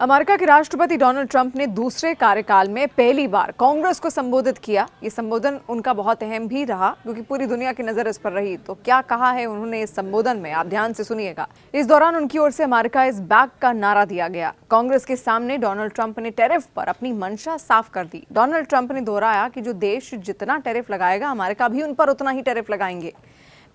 America के राष्ट्रपति Donald Trump ने दूसरे कार्यकाल में पहली बार कांग्रेस को संबोधित किया। ये संबोधन उनका बहुत अहम भी रहा क्योंकि पूरी दुनिया की नजर इस पर रही। तो क्या कहा है उन्होंने इस संबोधन में, आप ध्यान से सुनिएगा। इस दौरान उनकी ओर से अमेरिका इज बैक का नारा दिया गया। कांग्रेस के सामने डोनाल्ड ट्रंप ने टैरिफ पर अपनी मंशा साफ कर दी। डोनाल्ड ट्रंप ने दोहराया कि जो देश जितना टैरिफ लगाएगा, अमेरिका भी उन पर उतना ही टैरिफ लगाएंगे।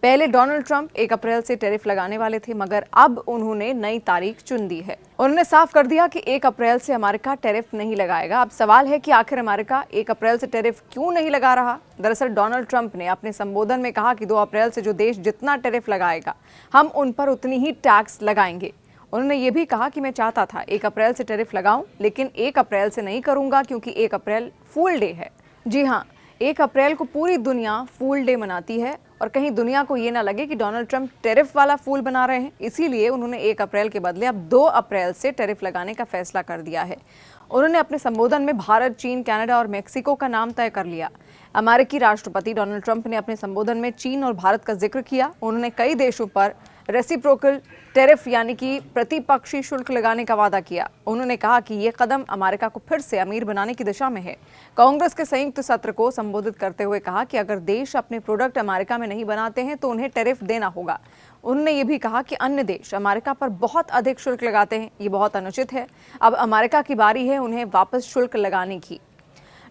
पहले डोनाल्ड ट्रंप 1 अप्रैल से टैरिफ लगाने वाले थे, मगर अब उन्होंने नई तारीख चुन दी है। उन्होंने साफ कर दिया कि 1 अप्रैल से अमेरिका टैरिफ नहीं लगाएगा। अब सवाल है कि आखिर अमेरिका 1 अप्रैल से टैरिफ क्यों नहीं लगा रहा। दरअसल डोनाल्ड ट्रंप ने अपने संबोधन में कहा कि 2 अप्रैल से जो देश जितना टैरिफ लगाएगा, हम उन पर उतनी ही टैक्स लगाएंगे। उन्होंने ये भी कहा कि मैं चाहता था 1 अप्रैल से टैरिफ लगाऊं, लेकिन 1 अप्रैल से नहीं करूंगा क्योंकि 1 अप्रैल फूल डे है। जी हाँ, 1 अप्रैल को पूरी दुनिया फूल डे मनाती है और कहीं दुनिया को ये ना लगे कि डोनाल्ड ट्रंप टैरिफ वाला फूल बना रहे हैं। इसीलिए उन्होंने 1 अप्रैल के बदले अब 2 अप्रैल से टैरिफ लगाने का फैसला कर दिया है। उन्होंने अपने संबोधन में भारत, चीन, कनाडा और मेक्सिको का नाम तय कर लिया। अमेरिकी राष्ट्रपति डोनाल्ड ट्रंप ने अपने संबोधन में चीन और भारत का जिक्र किया। उन्होंने कई देशों पर रेसिप्रोकल टैरिफ यानी कि प्रतिपक्षी शुल्क लगाने का वादा किया। उन्होंने कहा कि ये कदम अमेरिका को फिर से अमीर बनाने की दिशा में है। कांग्रेस के संयुक्त सत्र को संबोधित करते हुए कहा कि अगर देश अपने प्रोडक्ट अमेरिका में नहीं बनाते हैं तो उन्हें टैरिफ देना होगा। उन्होंने ये भी कहा कि अन्य देश अमेरिका पर बहुत अधिक शुल्क लगाते हैं, ये बहुत अनुचित है। अब अमेरिका की बारी है उन्हें वापस शुल्क लगाने की।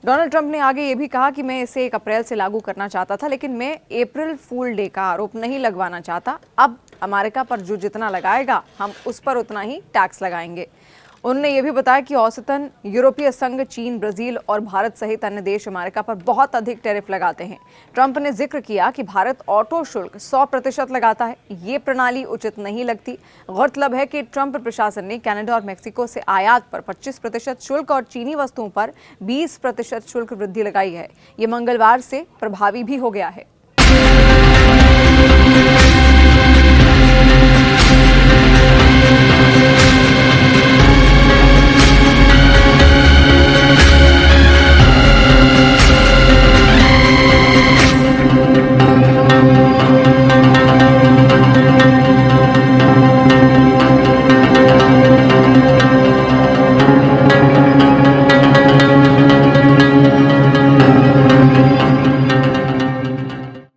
डोनाल्ड ट्रंप ने आगे ये भी कहा कि मैं इसे 1 अप्रैल से लागू करना चाहता था, लेकिन मैं अप्रैल फूल डे का आरोप नहीं लगवाना चाहता। अब अमेरिका पर जो जितना लगाएगा, हम उस पर उतना ही टैक्स लगाएंगे। उन्होंने ये भी बताया कि औसतन यूरोपीय संघ, चीन, ब्राजील और भारत सहित अन्य देश अमेरिका पर बहुत अधिक टैरिफ लगाते हैं। ट्रंप ने जिक्र किया कि भारत ऑटो शुल्क 100% लगाता है। ये प्रणाली उचित नहीं लगती। गौरतलब है कि ट्रंप प्रशासन ने कनाडा और मेक्सिको से आयात पर 25% शुल्क और चीनी वस्तुओं पर 20% शुल्क वृद्धि लगाई है। ये मंगलवार से प्रभावी भी हो गया है।